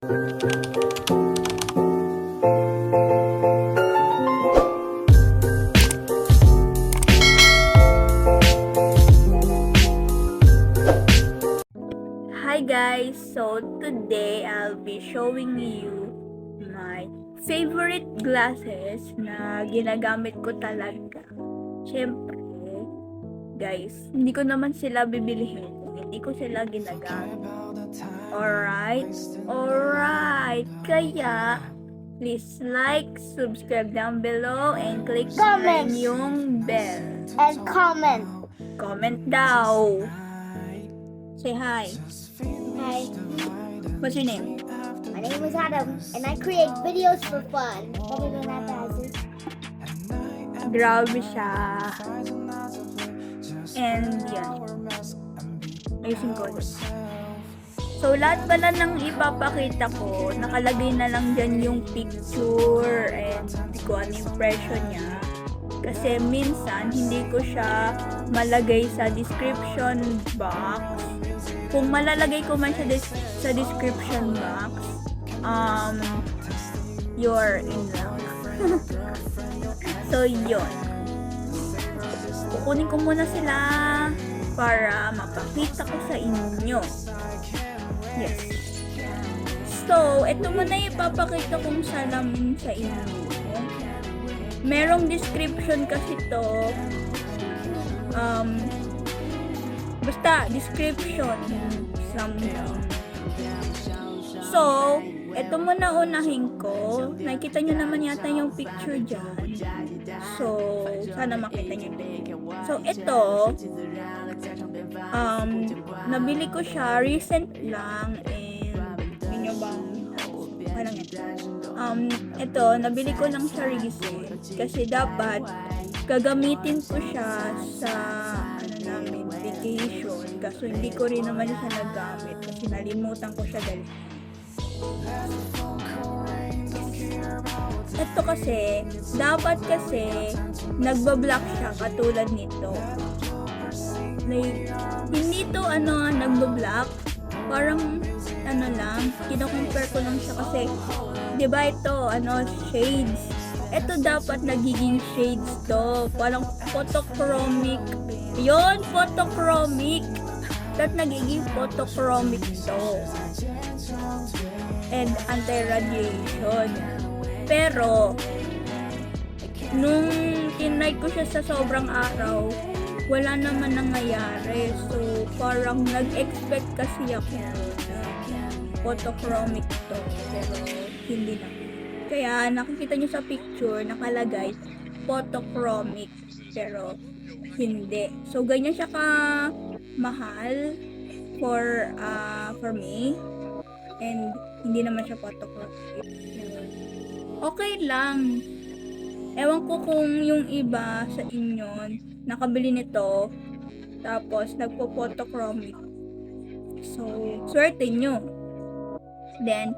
Hi guys! So today I'll be showing you my favorite glasses na ginagamit ko talaga. Siyempre, guys, hindi ko naman sila bibilihin. Hindi ko sila ginagamit. Alright? Alright! Kaya, please like, subscribe down below, and click Comment. yung bell. And comment. Comment daw! Say hi. Hi, What's your name? my name is Adam, and I create videos for fun. Better than that, Basil. Grabe siya. And yan. Ayusin ko. So, lahat pala ng ipapakita ko, nakalagay na lang dyan yung picture and hindi ko ano impression niya. Kasi minsan, hindi ko siya malagay sa description box. Kung malalagay ko man siya sa description box, you're in luck. So, yun. Kukunin ko muna sila para mapakita ko sa inyo. Yes. So, ito muna ipapakita kong salamin sa inyo. Merong description kasi to. Basta, description. Something. So, ito muna unahin ko. Nakikita nyo naman yata yung picture dyan. So, sana makita nyo. So, ito, nabili ko siya recent lang and yun nyo bang parang ito, nabili ko lang siya recent kasi dapat gagamitin ko siya sa namin, vacation. Kaso hindi ko rin naman siya nagamit kasi nalimutan ko siya dahil ito kasi, dapat kasi nagbablock siya katulad nito. Like, hindi to nagbablock. Parang lang, kino-compare ko lang siya kasi 'di ba ito shades. Ito dapat nagiging shades to. Parang photochromic. Yon, photochromic. Dapat nagiging photochromic to. And anti-radiation. Pero nung tinry ko siya sa sobrang araw, wala naman nangyayari. So, parang nag-expect kasi ako photochromic to. Pero, hindi na. Kaya, nakikita nyo sa picture, nakalagay photochromic. Pero, hindi. So, ganyan siya ka mahal for me. And, hindi naman siya photochromic. Okay lang. Ewan ko kung yung iba sa inyo nakabili nito tapos nagpo-photochromic. So, swerte nyo. Then,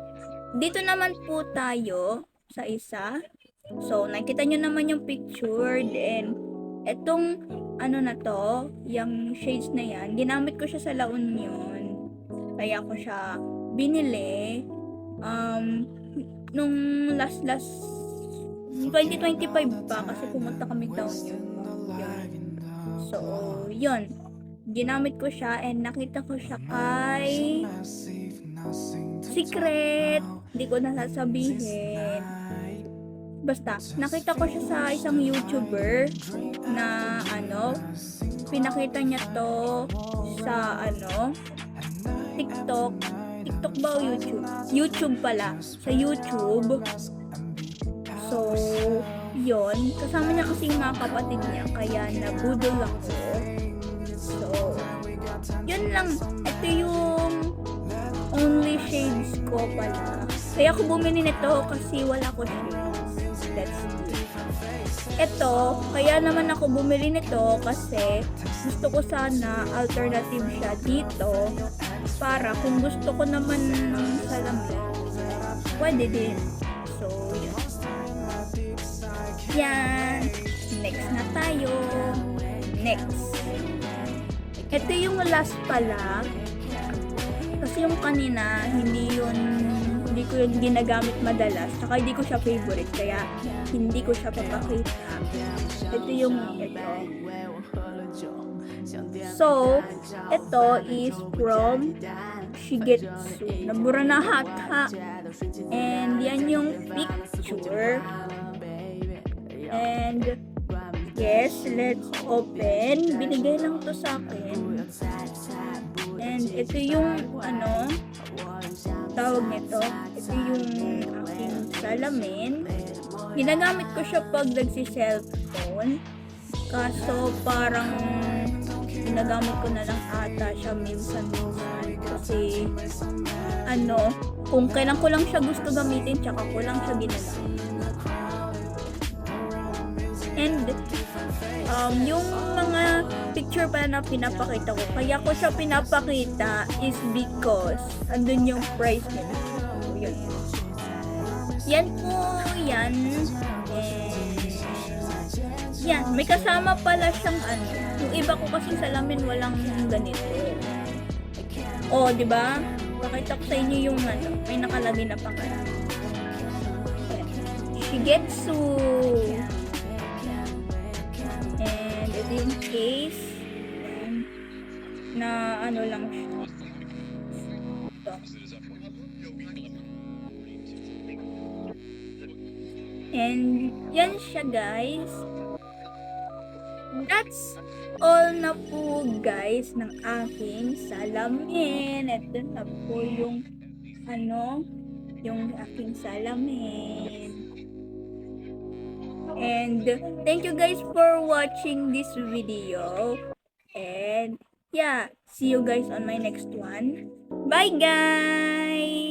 dito naman po tayo sa isa. So, nakita nyo naman yung picture. Then, etong na to, yung shades na yan, ginamit ko siya sa La Union. Kaya ko siya binili nung last 2025 pa kasi pumunta kami down yun. So, yun. Ginamit ko siya and nakita ko siya kay Secret. Hindi ko nasasabihin. Basta, nakita ko siya sa isang YouTuber na pinakita niya to sa TikTok. TikTok ba o YouTube? YouTube pala. Sa YouTube. So, yon, kasama niya kasi yung mga kapatid niya, kaya nabudol ako. So, yun lang. Ito yung only shades ko pala. Kaya ako bumili nito kasi wala ko shades. That's it. Ito, kaya naman ako bumili nito kasi gusto ko sana alternative siya dito para kung gusto ko naman ng salamin, pwede din. So, yun. Yan. Next na tayo. Next. Ito yung last pala. Kasi yung kanina, hindi yun Hindi ko yun ginagamit madalas. Tsaka hindi ko siya favorite. Kaya hindi ko siya papakita. Ito yung ito. So, ito is from Shigetsu. Nabura na hatha. And yan yung picture. And yes, let's open. Binigay lang to sa akin. And ito yung ano, tawag nito. Ito yung aking salamin. Ginagamit ko siya pag nagsi-cellphone. Kaso parang ginagamit ko na lang ata siya minsan-minsan. Kasi ano, kung kailan ko lang siya gusto gamitin, tsaka ko lang siya ginagamit. And yung mga picture pa na pinapakita ko, kaya ko siya pinapakita is because andun yung price nila. So, yun. Yan po, yan. And yan, may kasama pala siyang ano. Yung iba ko kasing salamin walang ganito. Oh, di ba? Pakita ko sa inyo yung ano, may nakalagay na pangalan. Ayan. Shigetsu. And ito yung case. Ayan. Na ano lang siya. Ito. And yan siya, guys. That's all na po, guys, ng aking salamin. Ito na po yung ano, yung aking salamin. And thank you guys for watching this video. And yeah, see you guys on my next one. Bye, guys!